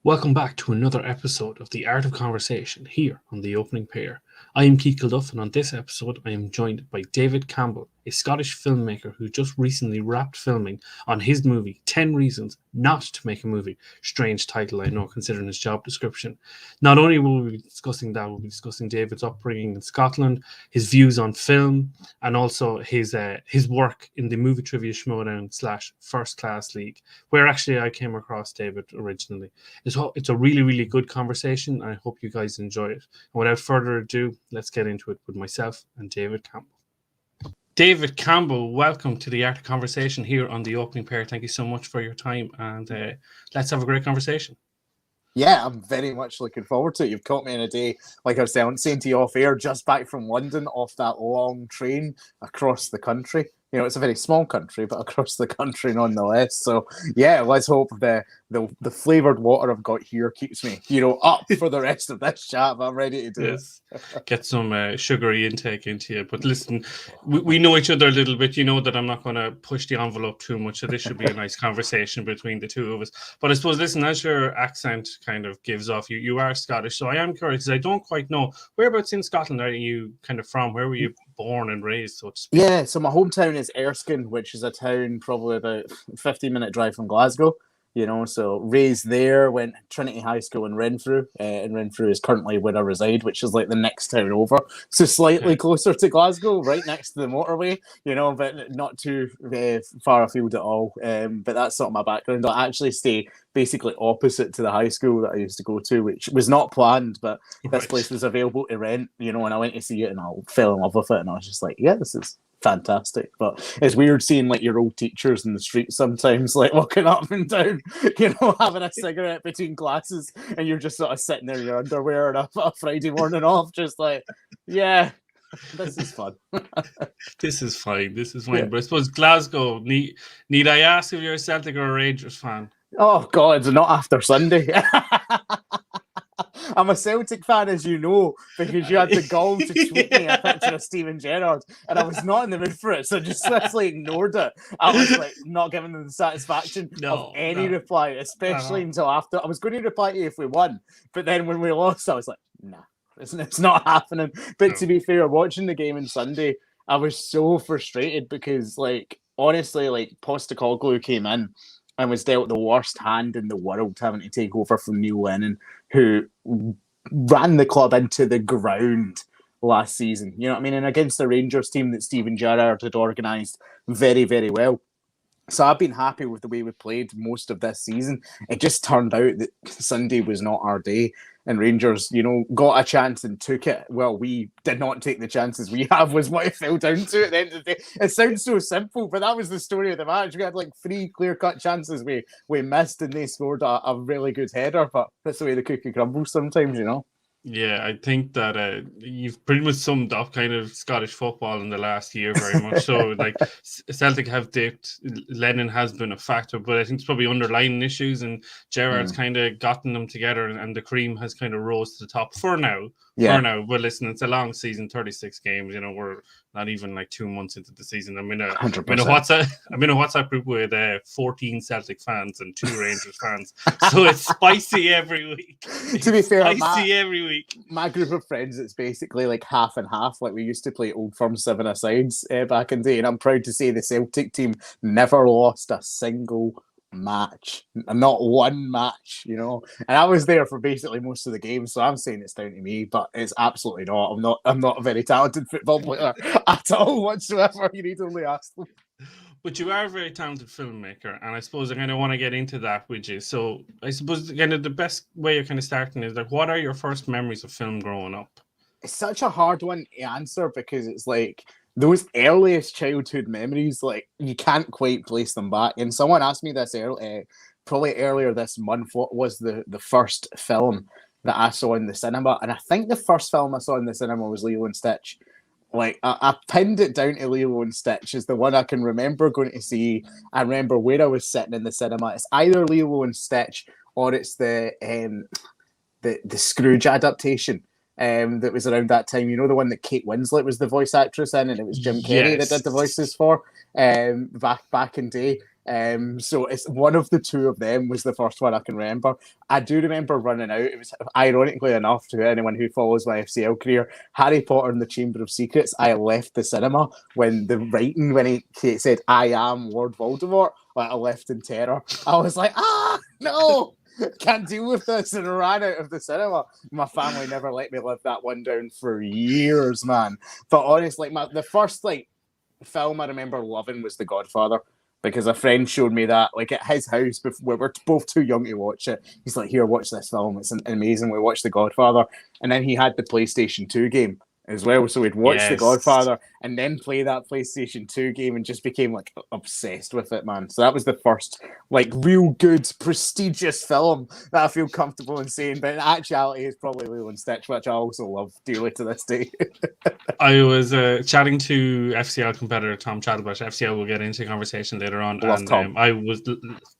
Welcome back to another episode of The Art of Conversation here on The Opening Pair. I am Keith Kilduff, and on this episode I am joined by David Campbell, a Scottish filmmaker who just recently wrapped filming on his movie 10 Reasons Not to Make a Movie. Strange title, I know, considering his job description. Not only will we be discussing that, we'll be discussing David's upbringing in Scotland, his views on film, and also his work in the Movie Trivia Schmoedown / First Class League, where actually I came across David originally. It's a really, really good conversation. I hope you guys enjoy it. And without further ado, let's get into it with myself and David Campbell. David Campbell, welcome to the Art of Conversation here on The Opening Pair. Thank you so much for your time, and let's have a great conversation. Yeah, I'm very much looking forward to it. You've caught me in a day, like I was saying to you off air, just back from London off that long train across the country. You know, it's a very small country, but across the country nonetheless. So, yeah, let's hope the flavoured water I've got here keeps me, up for the rest of this chat. But I'm ready to do yes. Get some sugary intake into you. But listen, we know each other a little bit. You know that I'm not going to push the envelope too much. So this should be a nice conversation between the two of us. But I suppose, listen, as your accent kind of gives off, you are Scottish. So I am curious, because I don't quite know. Whereabouts in Scotland are you kind of from? Where were you born and raised, so to speak? Yeah, so my hometown is Erskine, which is a town probably about a 15-minute drive from Glasgow. So raised there, went Trinity High School in Renfrew, and Renfrew is currently where I reside, which is like the next town over. So slightly closer to Glasgow, right next to the motorway, but not too far afield at all. But that's sort of my background. I actually stay basically opposite to the high school that I used to go to, which was not planned, but this place was available to rent, and I went to see it and I fell in love with it. And I was just like, yeah, this is fantastic. But it's weird seeing like your old teachers in the street sometimes, like walking up and down, having a cigarette between classes, and you're just sort of sitting there in your underwear on a Friday morning off, just like, yeah, this is fun. This is fine. Yeah. But I suppose Glasgow, need I ask if you're a Celtic or a Rangers fan? Oh God, not after Sunday. I'm a Celtic fan, as you know, because you had the gall to tweet me a picture of Steven Gerrard, and I was not in the mood for it, so just swiftly ignored it. I was like not giving them the satisfaction of any reply, especially until after. I was going to reply to you if we won, but then when we lost, I was like, nah, it's not happening. But to be fair, watching the game on Sunday, I was so frustrated because, like, honestly, like Postecoglou came in and was dealt the worst hand in the world, having to take over from Neil Lennon, who ran the club into the ground last season. You know what I mean? And against the Rangers team that Steven Gerrard had organised very, very well. So I've been happy with the way we played most of this season. It just turned out that Sunday was not our day. And Rangers, got a chance and took it. Well, we did not take the chances we have, was what it fell down to at the end of the day. It sounds so simple, but that was the story of the match. We had like 3 clear-cut chances we missed, and they scored a really good header. But that's the way the cookie crumbles sometimes, Yeah, I think that you've pretty much summed up kind of Scottish football in the last year very much. So, like, Celtic have dipped. Lennon has been a factor, but I think it's probably underlying issues, and Gerrard's kind of gotten them together, and the cream has kind of rose to the top for now. Yeah. For now, but listen, it's a long season, 36 games. We're not even like 2 months into the season. I'm in a WhatsApp group with 14 Celtic fans and 2 Rangers fans, so it's spicy every week. To be fair, spicy every week. My group of friends, it's basically like half and half. Like we used to play Old Firm 7-a-sides back in the day, and I'm proud to say the Celtic team never lost a single match, not one match, and I was there for basically most of the game, so I'm saying it's down to me, but it's absolutely not. I'm not a very talented football player at all whatsoever. You need only ask them. But you are a very talented filmmaker, and I suppose I kind of want to get into that with you. So I suppose kind of the best way of kind of starting is like, what are your first memories of film growing up? It's such a hard one to answer because it's like those earliest childhood memories, like you can't quite place them back. And someone asked me this probably earlier this month, what was the first film that I saw in the cinema? And I think the first film I saw in the cinema was Lilo and Stitch. Like I pinned it down to Lilo and Stitch is the one I can remember going to see. I remember where I was sitting in the cinema. It's either Lilo and Stitch or it's the Scrooge adaptation. That was around that time, the one that Kate Winslet was the voice actress in, and it was Jim Carrey that did the voices for back in day. So it's one of the two of them was the first one I can remember. I do remember running out. It was ironically enough, to anyone who follows my FCL career, Harry Potter and the Chamber of Secrets. I left the cinema when he said "I am Lord Voldemort." Like, I left in terror. I was like, no, can't deal with this, and ran out of the cinema. My family never let me live that one down for years, man. But honestly, the first film I remember loving was The Godfather, because a friend showed me that at his house before. We were both too young to watch it. He's like, "Here, watch this film. It's amazing." We watched The Godfather, and then he had the PlayStation 2 game as well. So we'd watch The Godfather and then play that PlayStation 2 game and just became obsessed with it, man. So that was the first real good, prestigious film that I feel comfortable in saying. But in actuality, it's probably Lilo and Stitch, which I also love dearly to this day. I was chatting to FCL competitor Tom Chatterbush. FCL will get into conversation later on. Love Tom. I was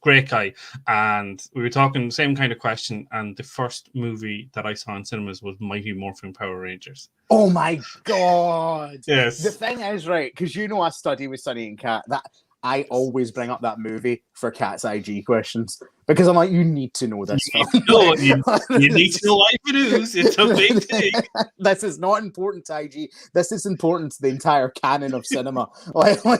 great guy, and we were talking same kind of question. And the first movie that I saw in cinemas was Mighty Morphin Power Rangers. Oh my god! Yes. The thing is, right, because I study with Sonny and Kat, that I always bring up that movie for Kat's IG questions, because I'm like, you need to know this film. You need to know life it is. It's a big thing. This is not important to IG. This is important to the entire canon of cinema.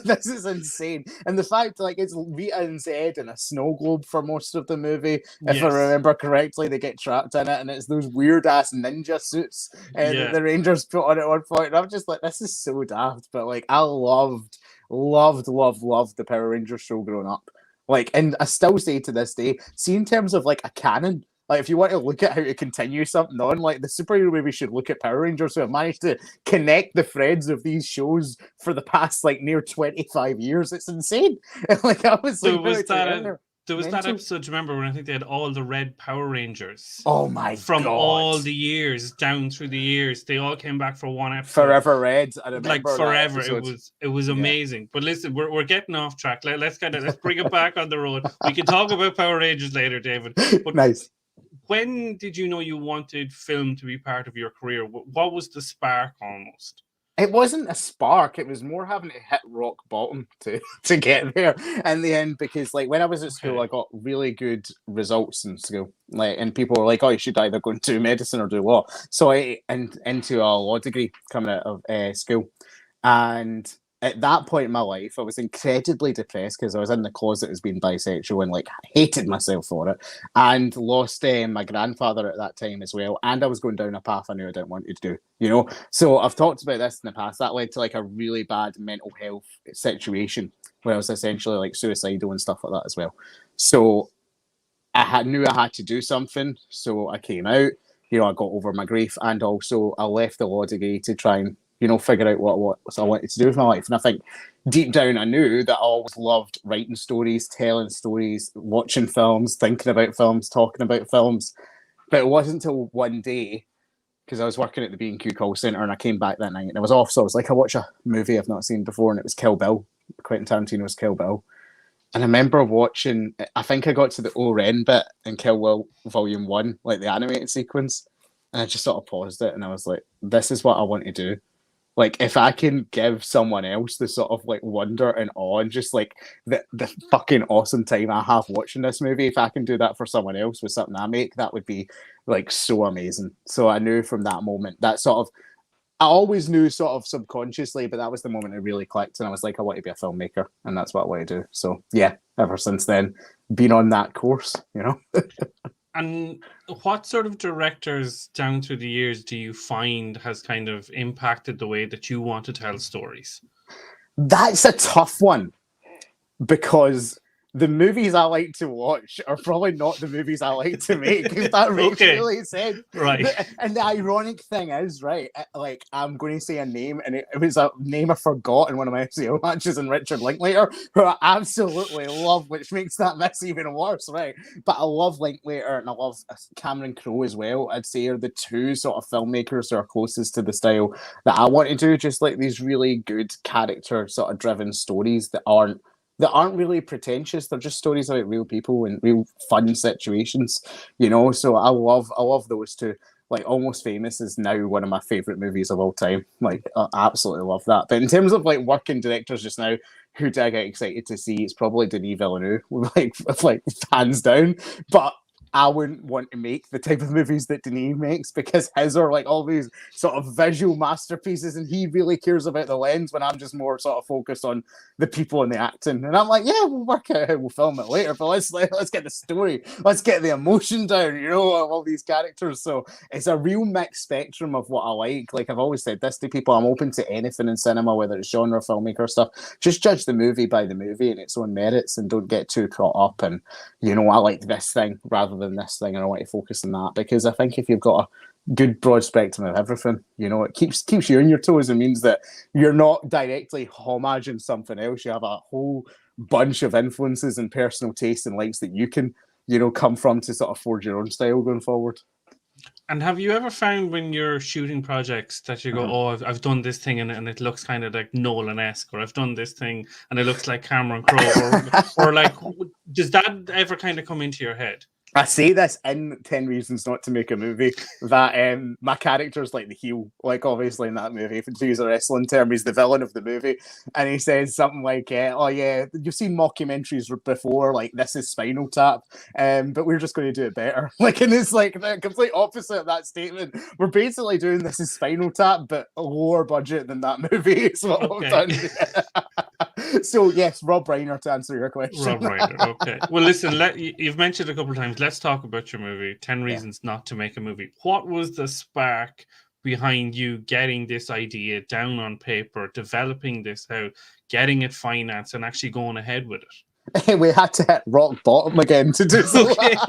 This is insane. And the fact, it's Rita and Zed in a snow globe for most of the movie. If I remember correctly, they get trapped in it, and it's those weird ass ninja suits that the Rangers put on at one point. And I'm just like, this is so daft. But I loved the Power Rangers show growing up. And I still say to this day, see, in terms of a canon, if you want to look at how to continue something on, the superhero movie should look at Power Rangers, who have managed to connect the threads of these shows for the past near 25 years. It's insane. I was there was that episode, do you remember, when I think they had all the red Power Rangers? Oh my god. From all the years, down through the years. They all came back for one episode. Forever Red. I remember forever. It was amazing. But listen, we're getting off track. Let's bring it back on the road. We can talk about Power Rangers later, David. But nice. When did you know you wanted film to be part of your career? What was the spark almost? It wasn't a spark. It was more having to hit rock bottom to get there in the end, because when I was at school, I got really good results in school. And people were like, "Oh, you should either go into medicine or do law." So I into a law degree coming out of school. And at that point in my life, I was incredibly depressed because I was in the closet as being bisexual and hated myself for it, and lost my grandfather at that time as well. And I was going down a path I knew I didn't want to do, So I've talked about this in the past. That led to a really bad mental health situation where I was essentially suicidal and stuff like that as well. So I knew I had to do something. So I came out, I got over my grief, and also I left the law degree to try and figure out what I wanted to do with my life. And I think deep down I knew that I always loved writing stories, telling stories, watching films, thinking about films, talking about films. But it wasn't until one day, because I was working at the B&Q call centre, and I came back that night and I was off. So I was like, I watch a movie I've not seen before, and it was Kill Bill. Quentin Tarantino's Kill Bill. And I remember watching, I think I got to the O-Ren bit in Kill Bill Volume 1, the animated sequence. And I just sort of paused it and I was like, this is what I want to do. If I can give someone else the sort of wonder and awe and just the fucking awesome time I have watching this movie, if I can do that for someone else with something I make, that would be so amazing. So I knew from that moment, I always knew sort of subconsciously, but that was the moment it really clicked, and I was like, I want to be a filmmaker, and that's what I want to do. So yeah, ever since then, been on that course, And what sort of directors down through the years do you find has kind of impacted the way that you want to tell stories? That's a tough one, because the movies I like to watch are probably not the movies I like to make, if that makes really sense. Right. And the ironic thing is, right, I'm going to say a name, and it was a name I forgot in one of my FCO matches, in Richard Linklater, who I absolutely love, which makes that miss even worse, right? But I love Linklater, and I love Cameron Crowe as well. I'd say are the two sort of filmmakers who are closest to the style that I want to do, just these really good character sort of driven stories that aren't really pretentious. They're just stories about real people and real fun situations, So I love those two. Almost Famous is now one of my favorite movies of all time. I absolutely love that. But in terms of working directors just now, who do I get excited to see? It's probably Denis Villeneuve, like hands down. But I wouldn't want to make the type of movies that Denis makes, because his are like all these sort of visual masterpieces, and he really cares about the lens, when I'm just more sort of focused on the people and the acting. And I'm like, yeah, we'll work out how we'll film it later, but let's get the story, let's get the emotion down, you know, of all these characters. So it's a real mixed spectrum of what I like. Like I've always said this to people, I'm open to anything in cinema, whether it's genre, filmmaker stuff. Just judge the movie by the movie and its own merits, and don't get too caught up and, you know, I like this thing rather than this thing, and I want to focus on that. Because I think if you've got a good broad spectrum of everything, you know, it keeps you on your toes. It means that you're not directly homaging something else. You have a whole bunch of influences and personal tastes and likes that you can, you know, come from to sort of forge your own style going forward. And have you ever found when you're shooting projects that you go, oh, I've done this thing and it looks kind of like Nolan-esque, or I've done this thing and it looks like Cameron Crowe, or like, does that ever kind of come into your head? I say this in 10 Reasons Not to Make a Movie, that my character's like the heel, like obviously in that movie, if to use a wrestling term, he's the villain of the movie. And he says something like, oh yeah, you've seen mockumentaries before, like this is Spinal Tap, but we're just going to do it better. Like, and it's like the complete opposite of that statement. We're basically doing this is Spinal Tap, but a lower budget than that movie. It's what I've done. So yes, Rob Reiner, to answer your question. Rob Reiner, okay. Well, listen, you've mentioned a couple of times, let's talk about your movie, 10 Reasons Not to Make a Movie. What was the spark behind you getting this idea down on paper, developing this out, getting it financed, and actually going ahead with it? We had to hit rock bottom again to do so. Okay.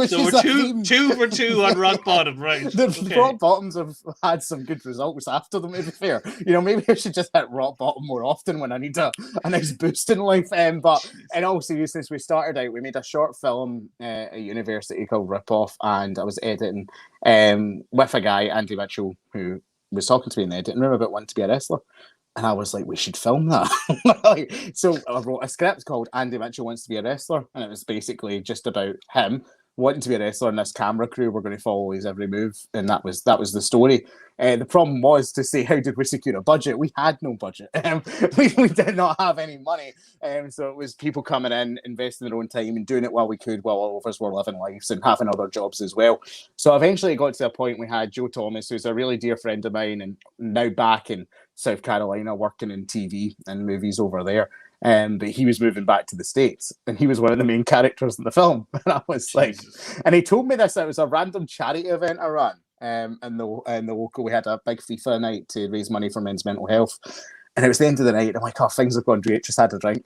So we're two for two on rock bottom, right? The rock bottoms have had some good results after them, to be fair. You know, maybe I should just hit rock bottom more often when I need a nice boost in life. But in all seriousness, we started out, we made a short film at university called Rip Off, and I was editing with a guy, Andy Mitchell, who was talking to me in the editing room about wanting to be a wrestler. And I was like, we should film that. So I wrote a script called Andy Mitchell Wants to Be a Wrestler, and it was basically just about him wanting to be a wrestler, and this camera crew were going to follow his every move, and that was the story. The problem was to say, how did we secure a budget? We had no budget. We did not have any money, so it was people coming in, investing their own time, and doing it while we could, while all of us were living lives and having other jobs as well. So eventually it got to a point we had Joe Thomas, who's a really dear friend of mine, and now back in South Carolina working in TV and movies over there. But he was moving back to the States, and he was one of the main characters in the film. And I was like, and he told me this, it was a random charity event I ran. In the local, we had a big FIFA night to raise money for men's mental health. And it was the end of the night. I'm like, oh, things have gone great, just had a drink.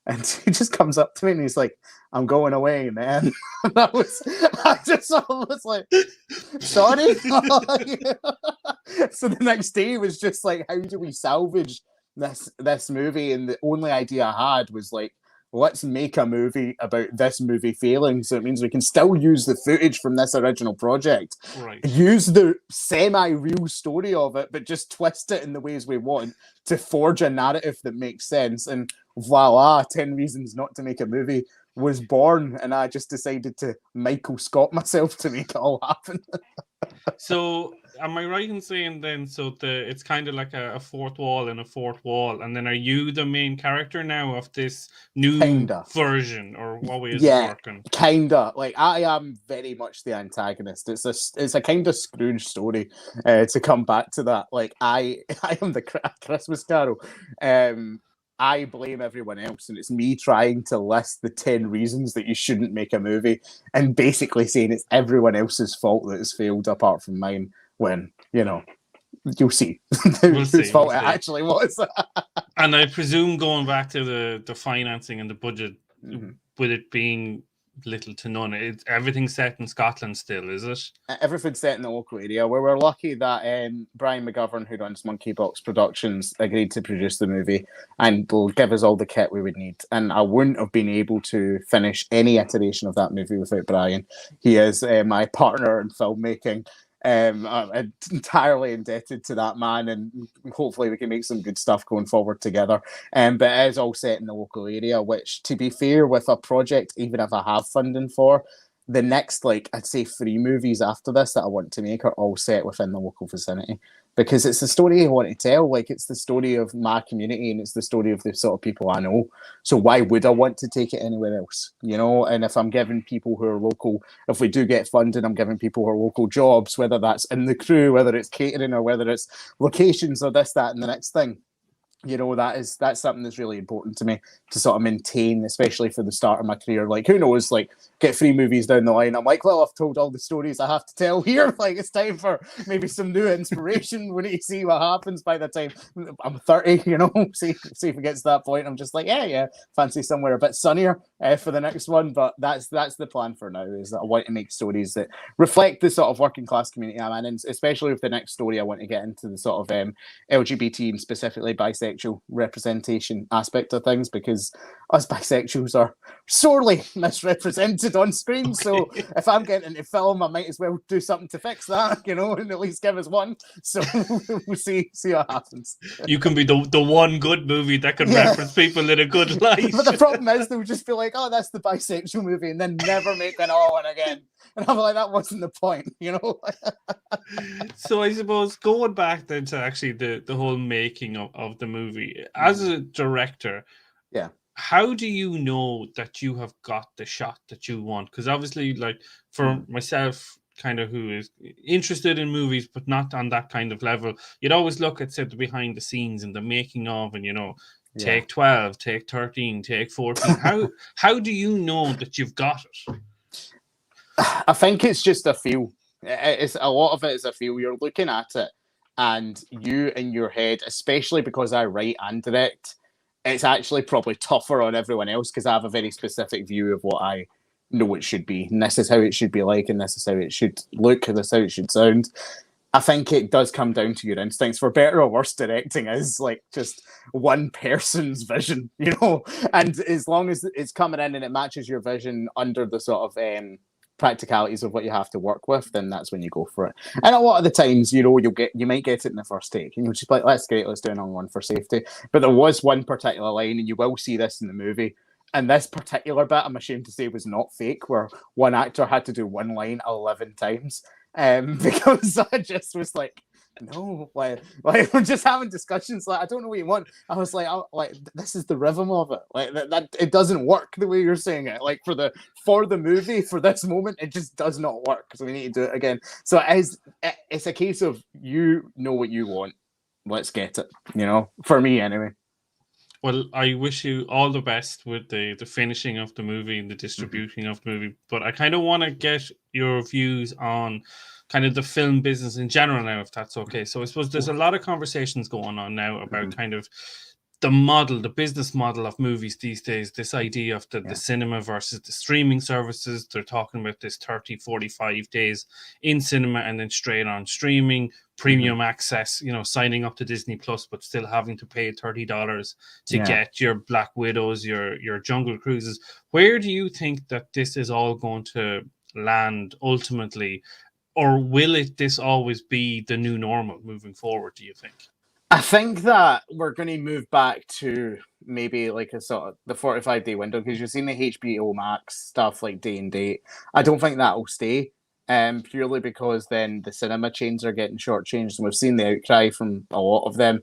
And he just comes up to me and he's like, I'm going away, man. And I was like, sorry. So the next day was just like, how do we salvage this movie? And the only idea I had was like, let's make a movie about this movie failing, so it means we can still use the footage from this original project, right, use the semi-real story of it, but just twist it in the ways we want to forge a narrative that makes sense. And voila, 10 Reasons Not to Make a Movie was born, and I just decided to Michael Scott myself to make it all happen. So am I right in saying then, so it's kind of like a fourth wall and a fourth wall, and then are you the main character now of this new version, or what way is it working? Kinda. Like, I am very much the antagonist. It's a kind of Scrooge story, to come back to that. Like, I am the Christmas Carol. I blame everyone else, and it's me trying to list the 10 reasons that you shouldn't make a movie, and basically saying it's everyone else's fault that has failed apart from mine, when, you know, you'll see whose fault it actually was. And I presume, going back to the financing and the budget, with it being little to none, everything's set in Scotland still, is it? Everything's set in the local area, where we're lucky that Brian McGovern, who runs Monkey Box Productions, agreed to produce the movie and will give us all the kit we would need. And I wouldn't have been able to finish any iteration of that movie without Brian. He is my partner in filmmaking. I'm entirely indebted to that man, and hopefully we can make some good stuff going forward together. But it is all set in the local area, which, to be fair, with a project, even if I have funding for, the next, like, I'd say 3 movies after this that I want to make are all set within the local vicinity, because it's the story I want to tell. Like, it's the story of my community and it's the story of the sort of people I know. So why would I want to take it anywhere else? You know, and if I'm giving people who are local, if we do get funding, I'm giving people who are local jobs, whether that's in the crew, whether it's catering, or whether it's locations or this, that, and the next thing. You know, that's something that's really important to me to sort of maintain, especially for the start of my career. Like, who knows, like, get 3 movies down the line, I'm like, well, I've told all the stories I have to tell here. Like, it's time for maybe some new inspiration. We need to see what happens by the time I'm 30, you know, see if it gets to that point. I'm just like, yeah, fancy somewhere a bit sunnier for the next one. But that's the plan for now, is that I want to make stories that reflect the sort of working class community I'm in, and especially with the next story, I want to get into the sort of LGBT and specifically bisexual representation aspect of things, because us bisexuals are sorely misrepresented on screen. So if I'm getting into film, I might as well do something to fix that, you know, and at least give us one. So we'll see what happens. You can be the one good movie that can reference people in a good light. But the problem is they'll just be like, oh, that's the bisexual movie, and then never make an all one again. And I'm like, that wasn't the point, you know? So I suppose going back then to actually the whole making of the movie, as a director, how do you know that you have got the shot that you want? Because obviously, like, for myself, kind of who is interested in movies but not on that kind of level, you'd always look at, say, the behind the scenes and the making of, and, you know, take 12, take 13, take 14. How do you know that you've got it? I think it's just a feel. It's a lot of it is a feel. You're looking at it, and you in your head, especially because I write and direct, it's actually probably tougher on everyone else because I have a very specific view of what I know it should be, and this is how it should be like, and this is how it should look, and this is how it should sound. I think it does come down to your instincts. For better or worse, directing is like just one person's vision, you know. And as long as it's coming in and it matches your vision under the sort of practicalities of what you have to work with, then that's when you go for it. And a lot of the times, you know, you might get it in the first take, and you'll just be like, that's great, let's do another one for safety. But there was one particular line, and you will see this in the movie, and this particular bit, I'm ashamed to say, was not fake, where one actor had to do one line 11 times, because I just was like, no, like we're just having discussions, like, I don't know what you want. I was like, this is the rhythm of it. Like that it doesn't work the way you're saying it. Like for the movie, for this moment, it just does not work. So we need to do it again. So it's a case of, you know what you want. Let's get it. You know, for me anyway. Well, I wish you all the best with the finishing of the movie and the distributing of the movie. But I kind of want to get your views on kind of the film business in general now, if that's okay. So I suppose there's a lot of conversations going on now about kind of the business model of movies these days, this idea of the cinema versus the streaming services. They're talking about this 30, 45 days in cinema and then straight on streaming, premium access, you know, signing up to Disney Plus, but still having to pay $30 to get your Black Widows, your Jungle Cruises. Where do you think that this is all going to land ultimately? Or will this always be the new normal moving forward, do you think? I think that we're going to move back to maybe like a sort of the 45-day window, because you've seen the HBO Max stuff like day and date. I don't think that will stay, purely because then the cinema chains are getting shortchanged, and we've seen the outcry from a lot of them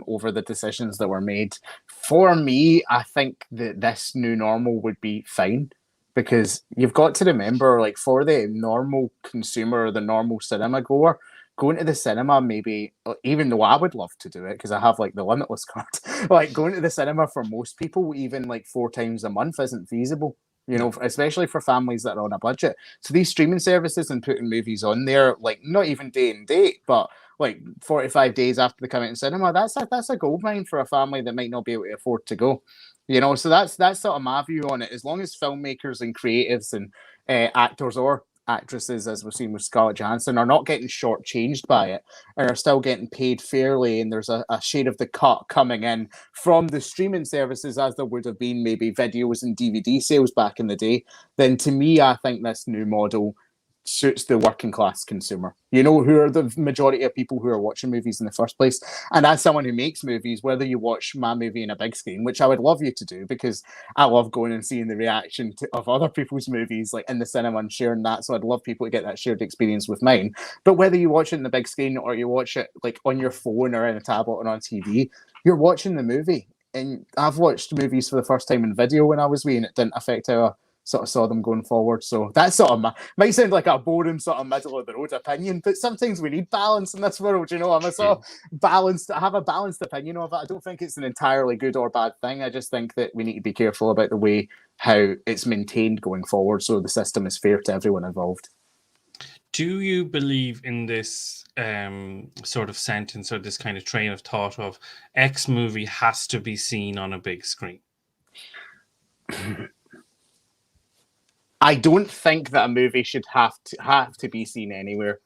over the decisions that were made. For me, I think that this new normal would be fine, because you've got to remember, like, for the normal consumer or the normal cinema goer, going to the cinema, maybe, even though I would love to do it because I have like the Limitless card, like going to the cinema for most people, even like 4 times a month, isn't feasible, you know, especially for families that are on a budget. So these streaming services and putting movies on there, like not even day and date, but like 45 days after they come out in cinema, that's a goldmine for a family that might not be able to afford to go. You know, so that's sort of my view on it. As long as filmmakers and creatives and actors or actresses, as we've seen with Scarlett Johansson, are not getting shortchanged by it and are still getting paid fairly, and there's a shade of the cut coming in from the streaming services, as there would have been maybe videos and DVD sales back in the day, then to me, I think this new model suits the working class consumer. You know, who are the majority of people who are watching movies in the first place. And as someone who makes movies, whether you watch my movie in a big screen, which I would love you to do, because I love going and seeing the reaction of other people's movies like in the cinema and sharing that. So I'd love people to get that shared experience with mine. But whether you watch it in the big screen or you watch it like on your phone or in a tablet or on TV, you're watching the movie. And I've watched movies for the first time in video when I was wee, and it didn't affect how I sort of saw them going forward. So that's sort of might sound like a boring sort of middle of the road opinion, but sometimes we need balance in this world. You know, I'm a sort of balanced. I have a balanced opinion of it. I don't think it's an entirely good or bad thing. I just think that we need to be careful about the way how it's maintained going forward, so the system is fair to everyone involved. Do you believe in this sort of sentence or this kind of train of thought of X movie has to be seen on a big screen? I don't think that a movie should have to be seen anywhere.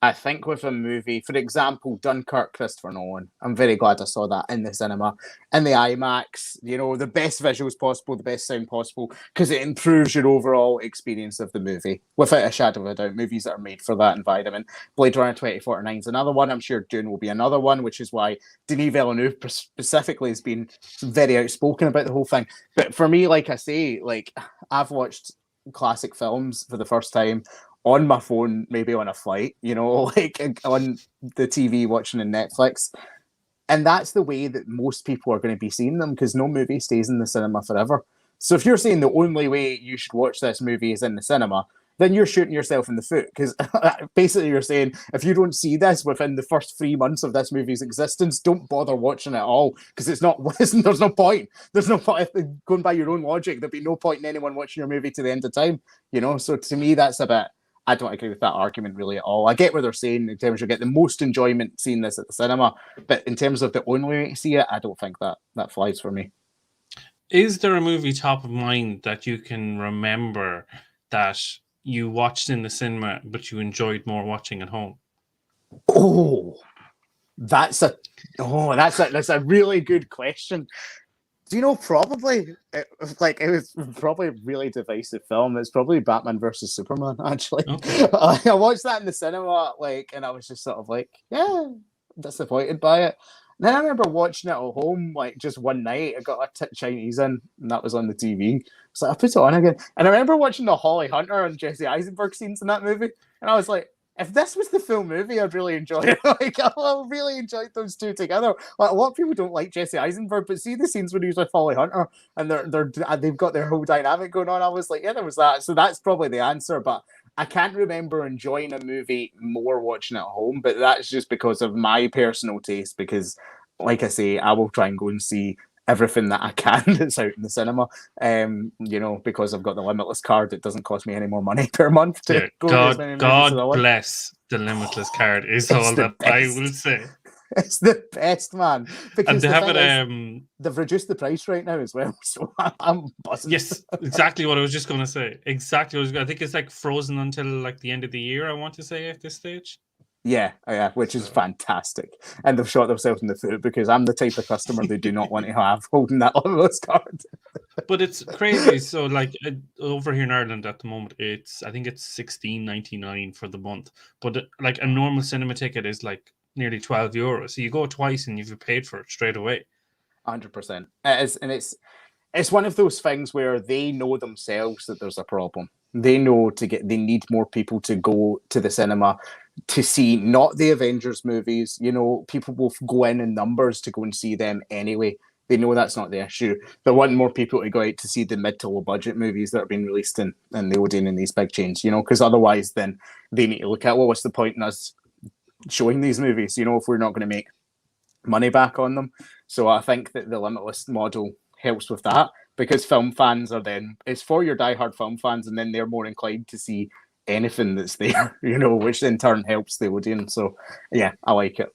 I think with a movie, for example, Dunkirk, Christopher Nolan, I'm very glad I saw that in the cinema, in the IMAX, you know, the best visuals possible, the best sound possible, because it improves your overall experience of the movie, without a shadow of a doubt. Movies that are made for that environment. Blade Runner 2049 is another one. I'm sure Dune will be another one, which is why Denis Villeneuve specifically has been very outspoken about the whole thing. But for me, like I say, like I've watched classic films for the first time on my phone, maybe on a flight, you know, like on the TV watching on Netflix. And that's the way that most people are going to be seeing them, because no movie stays in the cinema forever. So if you're saying the only way you should watch this movie is in the cinema, then you're shooting yourself in the foot, because basically you're saying if you don't see this within the first 3 months of this movie's existence, don't bother watching it at all, because there's no point. There's no point. Going by your own logic, there'd be no point in anyone watching your movie to the end of time, you know. So to me, that's a bit. I don't agree with that argument really at all. I get what they're saying in terms of you get the most enjoyment seeing this at the cinema, but in terms of the only way to see it, I don't think that flies for me. Is there a movie top of mind that you can remember that you watched in the cinema but you enjoyed more watching at home? That's a really good question. Do you know, probably it was probably a really divisive film. It's probably Batman versus Superman, actually. Okay. I watched that in the cinema, and I was just sort of like, yeah, disappointed by it. And then I remember watching it at home, just one night. I got a Chinese in, and that was on the TV. So I put it on again. And I remember watching the Holly Hunter and Jesse Eisenberg scenes in that movie. And I was like, if this was the full movie, I'd really enjoy it. I really enjoyed those two together. A lot of people don't like Jesse Eisenberg, but see the scenes when he was with Holly Hunter and they've got their whole dynamic going on. I was like, yeah, there was that. So that's probably the answer. But I can't remember enjoying a movie more watching it at home. But that's just because of my personal taste. Because, like I say, I will try and go and see everything that I can that's out in the cinema, because I've got the Limitless card. It doesn't cost me any more money per month to go to as many movies as I want. God bless the Limitless card is all that I will say. It's the best, man. Because they've reduced the price right now as well, so I'm buzzing. Yes, exactly what I was just going to say. I think it's frozen until the end of the year, I want to say, at this stage. Yeah, which is fantastic. And they've shot themselves in the foot, because I'm the type of customer they do not want to have holding that Limitless card. But it's crazy. So over here in Ireland at the moment, I think it's $16.99 for the month. But a normal cinema ticket is nearly €12. So you go twice and you've paid for it straight away. 100%. It is, and it's one of those things where they know themselves that there's a problem. They know they need more people to go to the cinema to see not the Avengers movies. You know, people will go in numbers to go and see them anyway. They know that's not the issue. They want more people to go out to see the mid to low budget movies that are being released in the Odeon and these big chains, because otherwise then they need to look at, well, what's the point in us showing these movies, if we're not going to make money back on them. So I think that the Limitless model helps with that, because film fans it's for your diehard film fans, and then they're more inclined to see anything that's there, which in turn helps the Odeon. So yeah, I like it.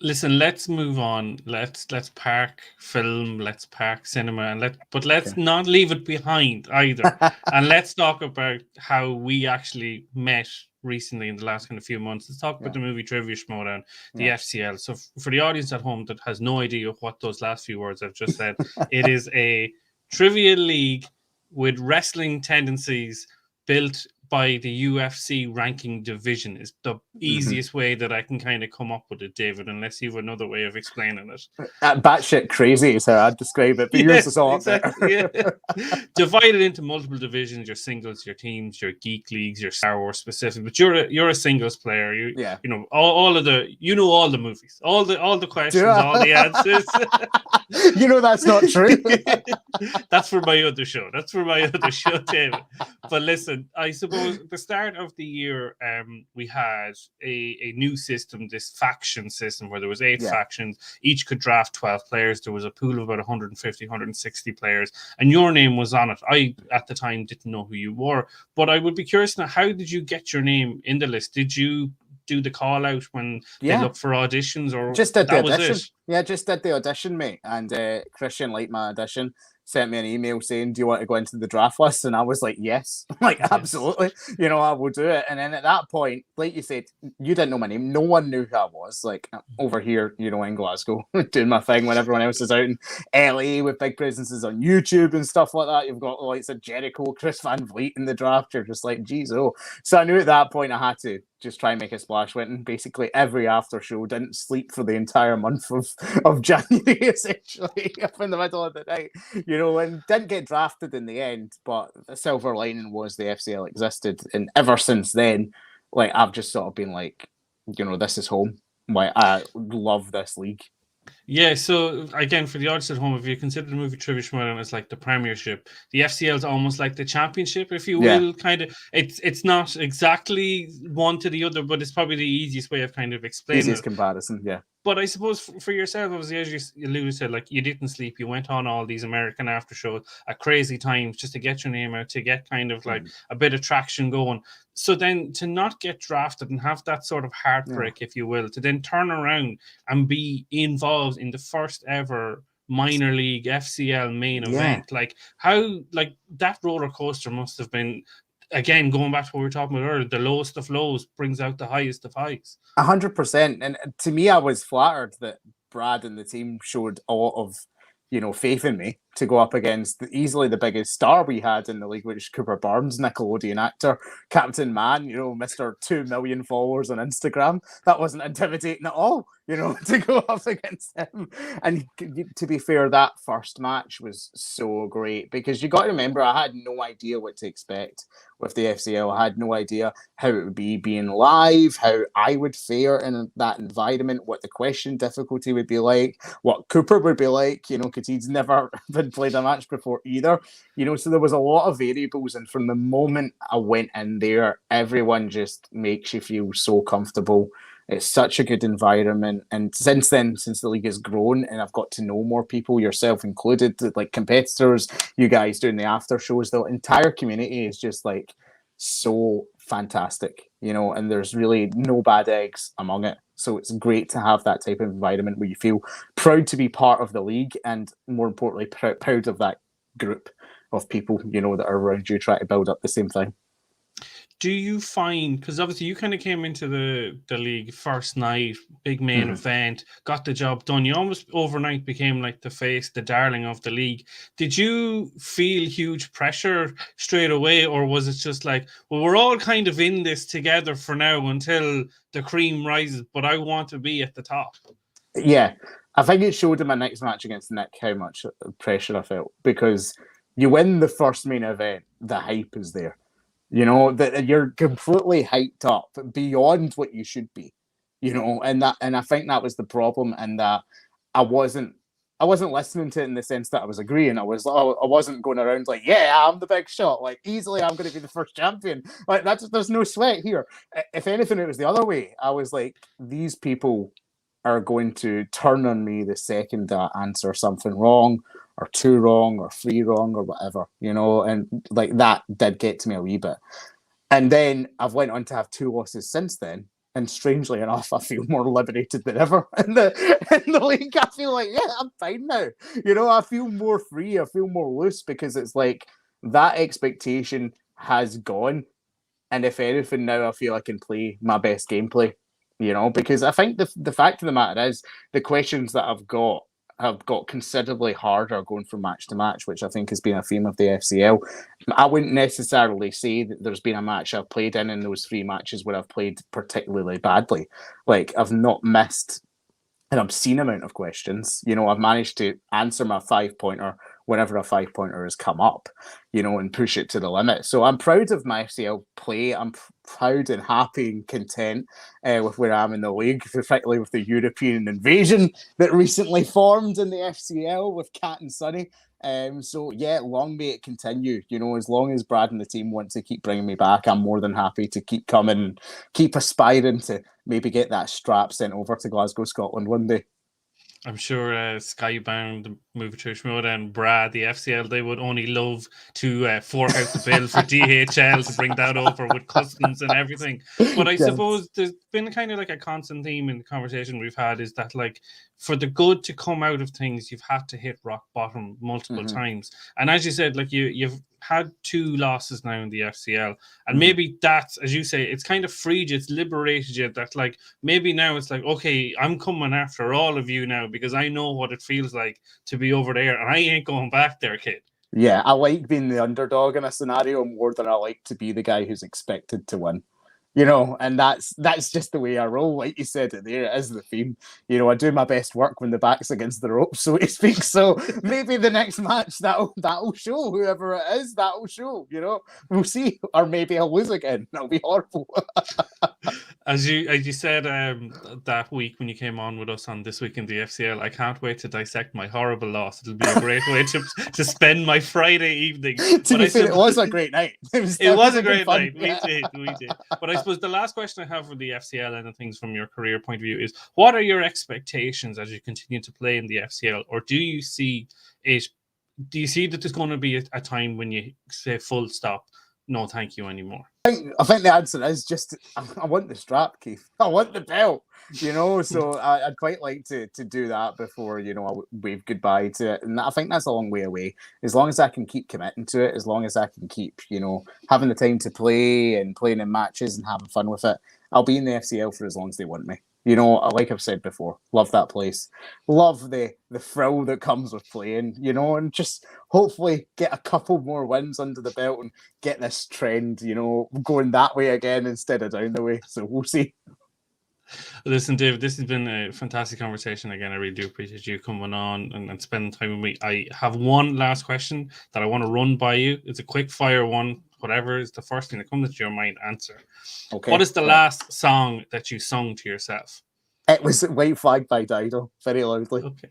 Listen, let's move on. Let's park film, let's park cinema, and let's not leave it behind either. And let's talk about how we actually met recently in the last kind of few months. Let's talk about the Movie Trivia Schmoedown, the FCL. So for the audience at home that has no idea what those last few words I've just said, it is a trivia league with wrestling tendencies built by the UFC ranking division is the easiest way that I can kind of come up with it, David, unless you have another way of explaining it. Batshit crazy is how I'd describe it, but yours is all exactly, divided into multiple divisions, your singles, your teams, your geek leagues, your Star Wars specific, but you're a singles player. You know all of the all the movies, all the questions, all the answers. You know that's not true. That's for my other show. David. But listen, I suppose the start of the year, we had a new system, this faction system, where there was 8 factions. Each could draft 12 players. There was a pool of about 150, 160 players, and your name was on it. I, at the time, didn't know who you were, but I would be curious now, how did you get your name in the list? Did you do the call out when they look for auditions, or just did the audition? Yeah, just did the audition, mate. And Christian liked my audition, sent me an email saying, do you want to go into the draft list? And I was like, yes. Like, absolutely. You know, I will do it. And then at that point, like you said, you didn't know my name. No one knew who I was. Like, over here, you know, in Glasgow, doing my thing when everyone else is out in LA with big presences on YouTube and stuff like that. You've got the likes of Jericho, Chris Van Vliet in the draft. You're just like, geez, oh. So I knew at that point I had to just try and make a splash. Went in basically every after show, didn't sleep for the entire month of January, essentially, up in the middle of the night, you know, and didn't get drafted in the end. But the silver lining was the FCL existed, and ever since then, like, I've just sort of been like, you know, this is home. Like, I love this league. Yeah, so again, for the audience at home, if you consider the Movie Trivia Schmoedown as like the Premiership, the FCL is almost like the Championship, if you will. Kind of, it's not exactly one to the other, but it's probably the easiest way of kind of explaining easiest comparison, yeah. But I suppose for yourself, obviously, as you alluded to, like, you didn't sleep. You went on all these American after shows at crazy times just to get your name out, to get kind of like a bit of traction going. So then to not get drafted and have that sort of heartbreak, if you will, to then turn around and be involved in the first ever minor league FCL main event, like, how, like, that roller coaster must have been. Again, going back to what we were talking about earlier, the lowest of lows brings out the highest of highs. 100%. And to me, I was flattered that Brad and the team showed a lot of, you know, faith in me to go up against easily the biggest star we had in the league, which is Cooper Barnes, Nickelodeon actor, Captain Man, you know, Mr. 2 million followers on Instagram. That wasn't intimidating at all, you know, to go up against him. And to be fair, that first match was so great, because you got to remember, I had no idea what to expect with the FCL. I had no idea how it would be being live, how I would fare in that environment, what the question difficulty would be like, what Cooper would be like, you know, because he's never been played a match before either, you know, so there was a lot of variables. And from the moment I went in there, everyone just makes you feel so comfortable. It's such a good environment. And since then, since the league has grown and I've got to know more people, yourself included, like competitors, you guys doing the after shows, the entire community is just like so fantastic, you know, and there's really no bad eggs among it. So it's great to have that type of environment where you feel proud to be part of the league, and more importantly, proud of that group of people, you know, that are around you trying to build up the same thing. Do you find, because obviously you kind of came into the league first night, big main event, got the job done. You almost overnight became like the face, the darling of the league. Did you feel huge pressure straight away, or was it just like, well, we're all kind of in this together for now until the cream rises, but I want to be at the top? Yeah, I think it showed in my next match against Nick how much pressure I felt, because you win the first main event, the hype is there. You know, that you're completely hyped up beyond what you should be, you know, and I think that was the problem, and that I wasn't listening to it in the sense that I was agreeing. I wasn't going around like, yeah, I'm the big shot, like, easily I'm going to be the first champion. Like, there's no sweat here. If anything, it was the other way. I was like, these people are going to turn on me the second I answer something wrong, or 2 wrong, or 3 wrong, or whatever, you know, and like that did get to me a wee bit. And then I've went on to have 2 losses since then, and strangely enough, I feel more liberated than ever in the league. I feel like, yeah, I'm fine now. You know, I feel more free, I feel more loose, because it's like that expectation has gone. And if anything, now I feel I can play my best gameplay, you know, because I think the fact of the matter is, the questions that I've got have got considerably harder going from match to match, which I think has been a theme of the FCL. I wouldn't necessarily say that there's been a match I've played in those 3 matches where I've played particularly badly. Like, I've not missed an obscene amount of questions. You know, I've managed to answer my 5-pointer whenever a 5-pointer has come up, you know, and push it to the limit. So I'm proud of my FCL play. I'm proud and happy and content with where I am in the league, particularly with the European invasion that recently formed in the FCL with Cat and Sonny. So yeah, long may it continue. You know, as long as Brad and the team want to keep bringing me back, I'm more than happy to keep coming, keep aspiring to maybe get that strap sent over to Glasgow, Scotland one day. I'm sure Skybound, the Movie Trivia Schmoedown, Brad, the FCL, they would only love to fork out the bill for DHL to bring that over with customs and everything. But I suppose there's been kind of like a constant theme in the conversation we've had is that, like, for the good to come out of things, you've had to hit rock bottom multiple times. And as you said, like, you've had 2 losses now in the FCL, and maybe that's, as you say, it's kind of freed you, it's liberated you, that like maybe now it's like, okay, I'm coming after all of you now because I know what it feels like to be over there and I ain't going back there, kid. Yeah, I like being the underdog in a scenario more than I like to be the guy who's expected to win. You know, and that's just the way I roll. Like you said it there, it is the theme. You know, I do my best work when the back's against the rope, so to speak. So maybe the next match that'll show, whoever it is, that'll show. You know, we'll see. Or maybe I'll lose again. That'll be horrible. As you said that week when you came on with us on This Week in the FCL, I can't wait to dissect my horrible loss. It'll be a great way to spend my Friday evening. To be fair, it was a great night. It was a great fun. night. We did. But I suppose the last question I have for the FCL and things from your career point of view is, what are your expectations as you continue to play in the FCL? Or do you see that there's going to be a time when you say full stop, no thank you anymore? I think the answer is just, I want the strap, Keith. I want the belt, you know, so I'd quite like to do that before, you know, I wave goodbye to it. And I think that's a long way away. As long as I can keep committing to it, as long as I can keep, you know, having the time to play and playing in matches and having fun with it, I'll be in the FCL for as long as they want me. You know, like I've said before, love that place. Love the thrill that comes with playing, you know, and just hopefully get a couple more wins under the belt and get this trend, you know, going that way again instead of down the way. So we'll see. Listen, David, this has been a fantastic conversation. Again, I really do appreciate you coming on and spending time with me. I have one last question that I want to run by you. It's a quick fire one. Whatever is the first thing that comes to your mind, answer. Okay. What is the last song that you sung to yourself? It was White Flag by Dido, very loudly. Okay.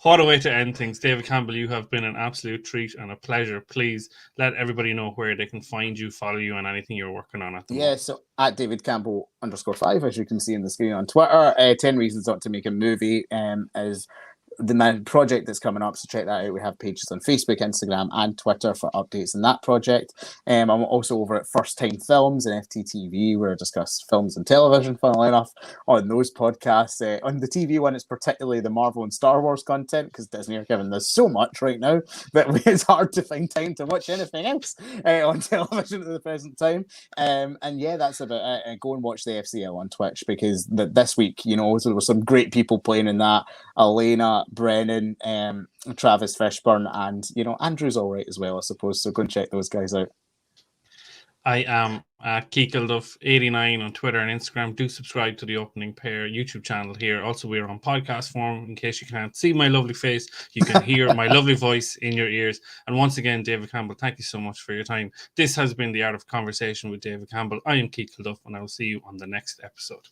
What a way to end things. David Campbell, you have been an absolute treat and a pleasure. Please let everybody know where they can find you, follow you, and anything you're working on at the moment. So at David Campbell _5, as you can see on the screen on Twitter. 10 Reasons Not to Make a Movie is the project that's coming up, so check that out. We have pages on Facebook, Instagram, and Twitter for updates on that project. I'm also over at First Time Films and FTTV, where I discuss films and television, funnily enough, on those podcasts. On the TV one, it's particularly the Marvel and Star Wars content, because Disney are giving us so much right now that it's hard to find time to watch anything else on television at the present time. And yeah, that's about it. Go and watch the FCL on Twitch, because this week, you know, so there were some great people playing in that. Elena, Brennan, Travis Fishburne, and, you know, Andrew's all right as well, I suppose. So go and check those guys out. I am at Kilduff89 on Twitter and Instagram. Do subscribe to the Opening Pair YouTube channel here. Also, we're on podcast form. In case you can't see my lovely face, you can hear my lovely voice in your ears. And once again, David Campbell, thank you so much for your time. This has been The Art of Conversation with David Campbell. I am Keith Kilduff, and I will see you on the next episode.